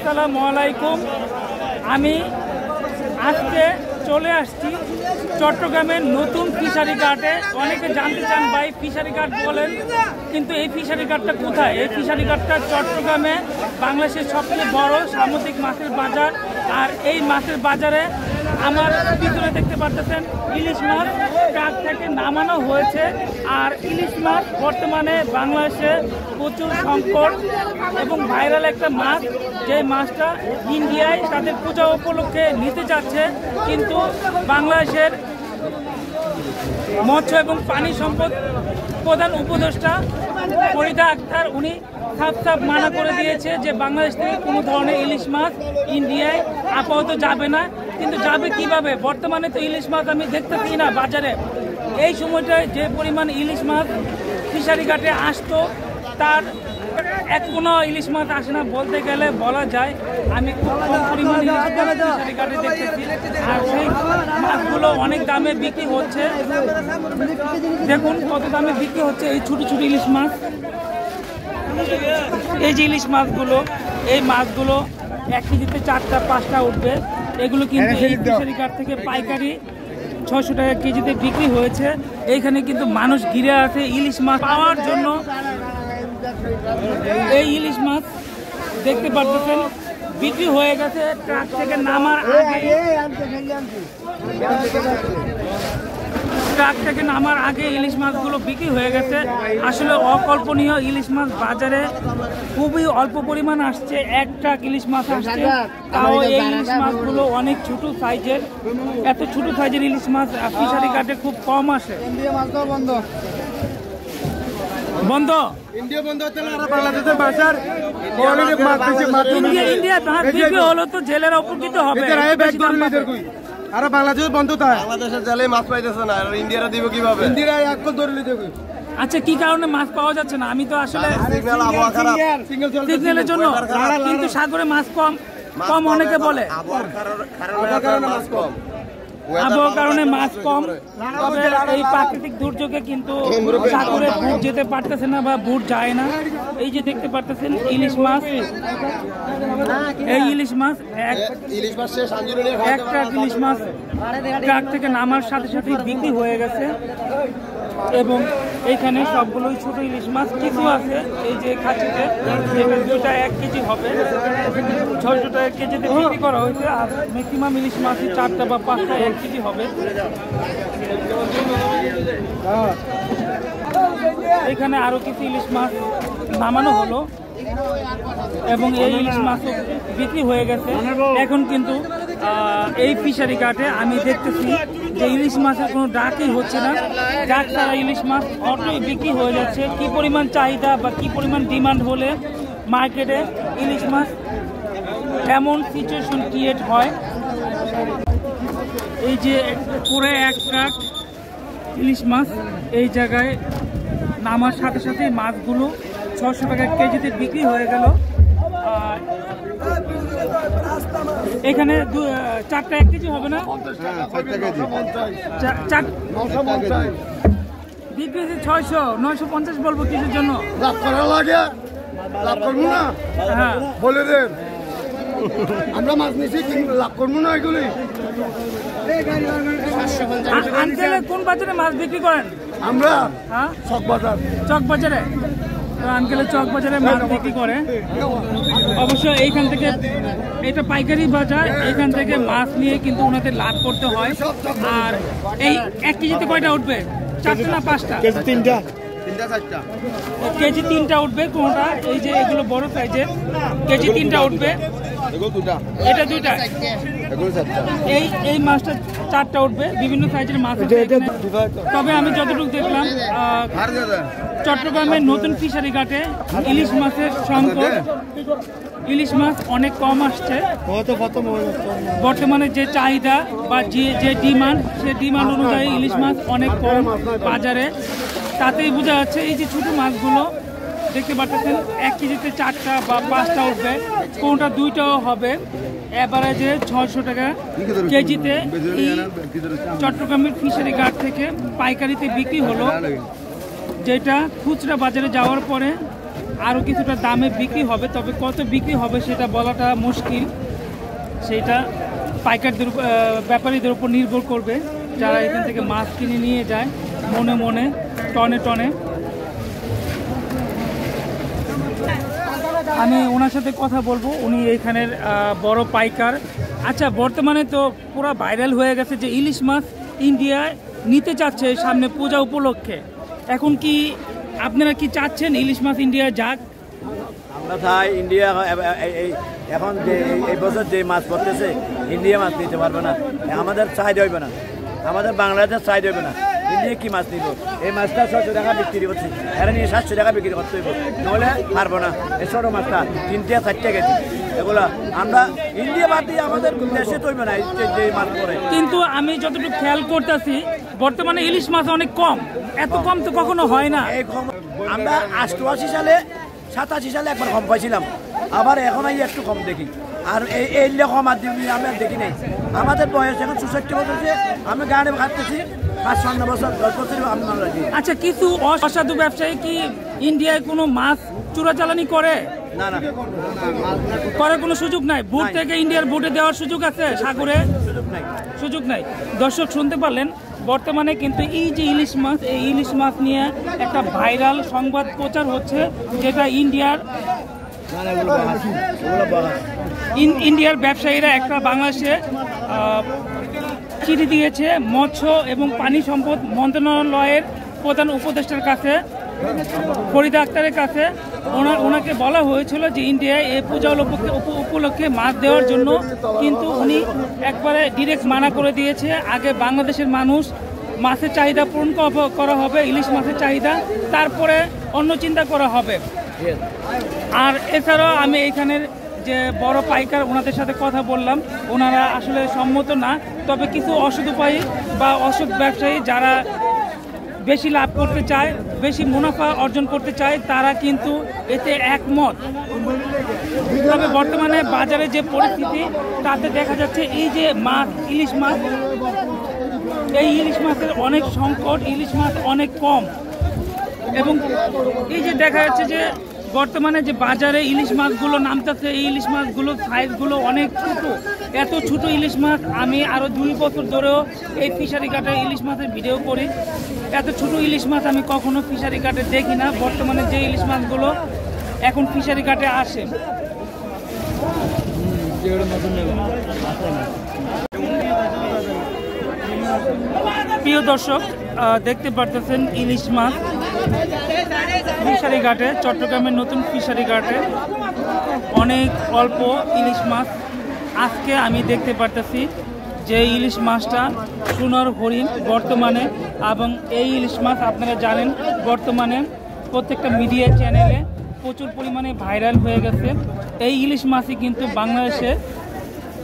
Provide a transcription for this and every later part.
আসসালামু আলাইকুম। আমি আজকে চলে আসছি চট্টগ্রামের নতুন ফিশারি ঘাটে। অনেকে জানতে চান ভাই ফিশারি ঘাট বলেন, কিন্তু এই ফিশারি ঘাটটা কোথায়? এই ফিশারি ঘাটটা চট্টগ্রামে বাংলাদেশের সবচেয়ে বড় সামুদ্রিক মাছের বাজার। আর এই মাছের বাজারে আমার পিছনে দেখতে পাচ্ছেন ইলিশ মাছ ট্রাক থেকে নামানো হয়েছে। আর ইলিশ মাছ বর্তমানে বাংলাদেশে প্রচুর সংকট এবং ভাইরাল একটা মাছ, যে মাছটা ইন্ডিয়ায় তাদের পূজা উপলক্ষে নিতে যাচ্ছে, কিন্তু বাংলাদেশের মৎস্য এবং পানি সম্পদ প্রধান উপদেষ্টা ফরিদা আক্তার উনি সাফ মানা করে দিয়েছে যে বাংলাদেশ থেকে কোনো ধরনের ইলিশ মাছ ইন্ডিয়ায় আপাতত যাবে না। কিন্তু যাবে কিভাবে? বর্তমানে তো ইলিশ মাছ আমি দেখতেছি না বাজারে। এই সময়টায় যে পরিমাণ ইলিশ মাছ ফিশারি ঘাটে আসতো, তার এক কোনো ইলিশ মাছ আসে না বলতে গেলে বলা যায়। আমি খুব কম পরিমাণ ইলিশ মাছ ফিশারি ঘাটে দেখতেছি, আর সেই মাছগুলো অনেক দামে বিক্রি হচ্ছে। দেখুন কত দামে বিক্রি হচ্ছে এই ছোটো ছোটো ইলিশ মাছ। এই যে ইলিশ মাছগুলো, এই মাছগুলো 1 কেজিতে 4টা 5টা উঠবে। এগুলো কিন্তু এই ফিশারি ঘাট থেকে পাইকারি 600 টাকা কেজিতে বিক্রি হয়েছে। এইখানে কিন্তু মানুষ ঘিরে আছে ইলিশ মাছ পাওয়ার জন্য। এই ইলিশ মাছ দেখতে পাচ্ছেন বিক্রি হয়ে গেছে ট্রাক থেকে নামার আগে ইলিশ মাছগুলো বিক্রি হয়ে গেছে। আসলে অকল্পনীয়, ইলিশ মাছ বাজারে খুবই অল্প পরিমাণ আসছে। 1 ট্রাক ইলিশ মাছ আসছে, তাও এই ইলিশ মাছগুলো অনেক ছোট সাইজের। এত ছোট সাইজের ইলিশ মাছ ফিশারি ঘাটে খুব কম আসে। বন্ধ ইন্ডিয়া বন্ধ হচ্ছে না, বাংলাদেশের বাজার ইন্ডিয়া বিক্রি হলো তো জেলের উপকৃত হবে। আর বাংলাদেশের বন্ধ থাকে, বাংলাদেশের জেলে মাছ পাইতেছে না, আর ইন্ডিয়ারা দিব কিভাবে? ইন্ডিয়া এক ধরে নিতে হবে। আচ্ছা, কি কারণে মাছ পাওয়া যাচ্ছে না? আমি তো আসলে সিগন্যালের জন্য, কিন্তু সাগরে মাছ কম অনেকে বলে আবহাওয়ার কারণে মাছ কম। তবে এই প্রাকৃতিক দুর্যোগে কিন্তু সাগরে বুট যেতে পারতেছে না বা বুট যায় না। এই যে দেখতে পারতেছেন ইলিশ মাছ, এই ইলিশ মাছ এক ট্রাক ইলিশ মাছ ট্রাক থেকে নামার সাথে সাথেই বিক্রি হয়ে গেছে। এবং এইখানে সবগুলোই ছোট ইলিশ মাছ। কিছু আছে এই যে খাঁচিতে, যেটা 2টা 1 কেজি হবে, 600 টাকা কেজিতে বিক্রি করা হয়েছে। আর ম্যাক্সিমাম ইলিশ মাছই 4টা বা 5টা 1 কেজি হবে। এখানে আরো কিছু ইলিশ মাছ নামানো হলো এবং এই ইলিশ মাছ বিক্রি হয়ে গেছে। এখন কিন্তু এই ফিশারি ঘাটে আমি দেখতেছি যে ইলিশ মাছের কোনো ডাকই হচ্ছে না। ডাক ছাড়া ইলিশ মাছ অটোই বিক্রি হয়ে যাচ্ছে। কি পরিমাণ চাহিদা বা কি পরিমাণ ডিমান্ড হলে মার্কেটে ইলিশ মাছ এমন সিচুয়েশন ক্রিয়েট হয়। এই যে পুরো 1 ট্রাক ইলিশ মাছ এই জায়গায় নামার সাথে সাথে মাছগুলো 600 টাকা কেজিতে বিক্রি হয়ে গেল। এখানে 4টা 1 কেজি হবে না, বিক্রি 600 950 বলবো কিসের জন্য? লাভ করা লাগে, লাভ করবো না। হ্যাঁ বলে দেন, আমরা মাছ নিচ্ছি লাভ করবো না এগুলি। আঙ্কেল কোন বাজারে মাছ বিক্রি করেন? আমরা চক বাজারে আঙ্কেলের চক বাজারে মাছ বিক্রি করে। অবশ্য এইখান থেকে, এটা পাইকারি বাজার, এইখান থেকে মাছ নিয়ে কিন্তু ওনাদের লাভ করতে হয়। আর এই 1 কেজিতে কয়টা উঠবে? 4টা না 5টা? কেজি 3টা উঠবে কোনটা? এই যে এগুলো বড় সাইজের, কেজি 3টা উঠবে। এটা 2টা, এই মাছটা 4টা উঠবে। বিভিন্ন সাইজের মাছ। তবে আমি যতটুকু দেখলাম চট্টগ্রামের নতুন ফিশারি ঘাটে ইলিশ মাছের সংকট, ইলিশ মাছ অনেক কম আসছে। বর্তমানে যে চাহিদা বা যে ডিমান্ড, সে ডিমান্ড অনুযায়ী ইলিশ মাছ অনেক কম বাজারে। তাতেই বোঝা যাচ্ছে এই যে ছোটো মাছগুলো দেখতে পাচ্ছেন 1 কেজিতে 4টা বা 5টা উঠবে, কোনটা 2টাও হবে। এভারেজে 600 টাকা কেজিতে এই চট্টগ্রামের ফিশারি ঘাট থেকে পাইকারিতে বিক্রি হলো, যেটা খুচরা বাজারে যাওয়ার পরে আরও কিছুটা দামে বিক্রি হবে, তবে কত বিক্রি হবে সেটা বলাটা মুশকিল। সেইটা পাইকারদের ব্যাপারীদের উপর নির্ভর করবে, যারা এখান থেকে মাছ কিনে নিয়ে যায় মনে মনে, টনে টনে। আমি ওনার সাথে কথা বলবো, উনি এইখানের বড় পাইকার। আচ্ছা, বর্তমানে তো পুরো ভাইরাল হয়ে গেছে যে ইলিশ মাছ ইন্ডিয়ায় নিতে চাচ্ছে সামনে পূজা উপলক্ষে। এখন কি আপনারা কি চাচ্ছেন ইলিশ মাছ ইন্ডিয়ায় যাক? আমরা চাই ইন্ডিয়া এখন যে এই বছর যে মাছ পড়তেছে ইন্ডিয়া মাছ নিতে পারবে না, আমাদের চাহিদা হইবে না, আমাদের বাংলাদেশের চাহিদা হইবে না। ইন্ডিয়া কি মাছ নিব? এই মাছটা 600 টাকা বিক্রি করছে, এরা নিয়ে 700 টাকা বিক্রি করতে হইব, নহলে পারবো না। এই ছোট মাছটা 3-4 কেজি, এগুলা আমরা ইন্ডিয়া বাদ দিয়ে আমাদের দেশে তৈবে না যে মাছ পড়ে। কিন্তু আমি যতটুকু খেয়াল করতেছি বর্তমানে ইলিশ মাছ অনেক কম, এত কম তো কখনো হয় না। এই কম আমরা 88 সালে 87 সালে একবার কম পাইছিলাম, আবার এখন একটু কম দেখি। আর এই কম আর আমি আর দেখি নাই। আমাদের বয়স এখন 64 বছর, আমি গাড়ি খাটতেছি 5-5 বছর 10 বছর আমি মারা দিই। আচ্ছা, কিছু অসাধু ব্যবসায়ী কি ইন্ডিয়ায় কোনো মাছ চোরাচালানি করে? না না, করার কোনো সুযোগ নাই। বুট থেকে ইন্ডিয়ার বুটে দেওয়ার সুযোগ আছে, সাগরে সুযোগ নাই। দর্শক শুনতে পারলেন, বর্তমানে কিন্তু এই যে ইলিশ মাছ, এই ইলিশ মাছ নিয়ে একটা ভাইরাল সংবাদ প্রচার হচ্ছে, যেটা ইন্ডিয়ার ব্যবসায়ীরা একটা বাংলাদেশে চিঠি দিয়েছে মৎস্য এবং পানি সম্পদ মন্ত্রণালয়ের প্রধান উপদেষ্টার কাছে, ফরিদা আক্তারের কাছে। ওনাকে বলা হয়েছিল যে ইন্ডিয়ায় এই পূজা উপলক্ষে মাছ দেওয়ার জন্য, কিন্তু উনি একবারে ডিরেক্ট মানা করে দিয়েছে। আগে বাংলাদেশের মানুষ মাছের চাহিদা পূরণ করা হবে, ইলিশ মাছের চাহিদা, তারপরে অন্য চিন্তা করা হবে। আর এছাড়াও আমি এইখানের যে বড় পাইকার ওনাদের সাথে কথা বললাম, ওনারা আসলে সম্মত না, তবে কিছু অসৎ উপায়ী বা অসৎ ব্যবসায়ী যারা বেশি লাভ করতে চায়, বেশি মুনাফা অর্জন করতে চায়, তারা কিন্তু এতে একমত। তবে বর্তমানে বাজারে যে পরিস্থিতি, তাতে দেখা যাচ্ছে এই যে মাছ, ইলিশ মাছ, এই ইলিশ মাছের অনেক সংকট, ইলিশ মাছ অনেক কম। এবং এই যে দেখা যাচ্ছে যে বর্তমানে যে বাজারে ইলিশ মাছগুলো নামতেছে, এই ইলিশ মাছগুলো সাইজগুলো অনেক ছোট। এত ছোট ইলিশ মাছ আমি আরও 2 বছর ধরেও এই ফিশারি ঘাটে ইলিশ মাছের ভিডিও করি, এত ছোট ইলিশ মাছ আমি কখনো ফিশারি ঘাটে দেখি না। বর্তমানে যে ইলিশ মাছগুলো এখন ফিশারি ঘাটে আসে, প্রিয় দর্শক দেখতে পারতেছেন ইলিশ মাছ ফিশারি ঘাটে, চট্টগ্রামের নতুন ফিশারি ঘাটে অনেক অল্প ইলিশ মাছ। আজকে আমি দেখতে পারতেছি যে ইলিশ মাছটা সোনার হরিণ বর্তমানে, এবং এই ইলিশ মাছ আপনারা জানেন বর্তমানে প্রত্যেকটা মিডিয়া চ্যানেলে প্রচুর পরিমাণে ভাইরাল হয়ে গেছে। এই ইলিশ মাছই কিন্তু বাংলাদেশে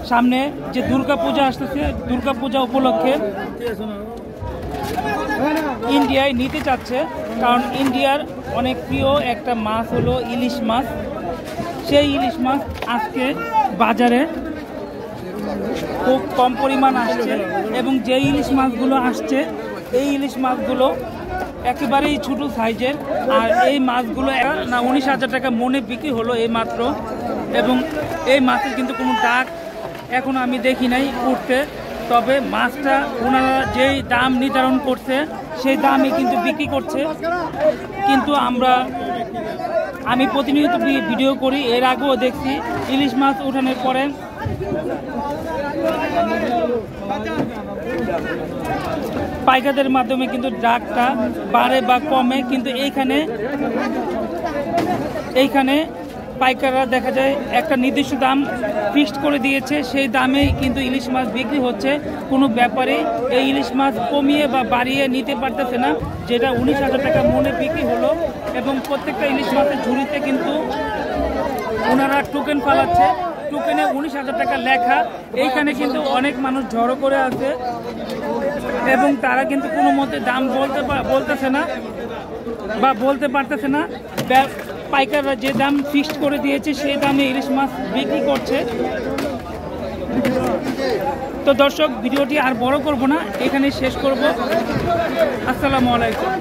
সামনে যে দুর্গাপূজা আসতেছে, দুর্গাপূজা উপলক্ষে ইন্ডিয়ায় নিতে চাচ্ছে, কারণ ইন্ডিয়ার অনেক প্রিয় একটা মাছ হলো ইলিশ মাছ। সেই ইলিশ মাছ আজকে বাজারে খুব কম পরিমাণ আসছে, এবং যে ইলিশ মাছগুলো আসছে এই ইলিশ মাছগুলো একেবারেই ছোট সাইজের। আর এই মাছগুলো না 19,000 টাকা মনে বিক্রি হলো এই মাত্র, এবং এই মাছের কিন্তু কোনো ডাক এখন আমি দেখি নাই উঠতে। তবে মাছটা ওনারা যেই দাম নির্ধারণ করছে সেই দামই কিন্তু বিক্রি করছে। কিন্তু আমি প্রতিনিয়ত ভিডিও করি, এর আগেও দেখছি ইলিশ মাছ উঠানোর পরে পাইকারদের মাধ্যমে কিন্তু ডাকটা বাড়ে বা কমে, কিন্তু এইখানে পাইকাররা দেখা যায় একটা নির্দিষ্ট দাম ফিক্সড করে দিয়েছে, সেই দামেই কিন্তু ইলিশ মাছ বিক্রি হচ্ছে। কোনো ব্যাপারে এই ইলিশ মাছ কমিয়ে বা বাড়িয়ে নিতে পারতেছে না, যেটা 19,000 টাকা মনে বিক্রি হলো। এবং প্রত্যেকটা ইলিশ মাছের ঝুড়িতে কিন্তু ওনারা টোকেন ফালাচ্ছে, টোকেনে 19,000 টাকা লেখা। এইখানে কিন্তু অনেক মানুষ জড়ো করে আছে, এবং তারা কিন্তু কোনো মতে দাম বলতেছে না বা বলতে পারতেছে না। পাইকাররা যে দাম ফিক্সড করে দিয়েছে সেই দামে ইলিশ মাছ বিক্রি করছে। তো দর্শক, ভিডিওটি আর বড় করব না, এখানে শেষ করব। আসসালামু আলাইকুম।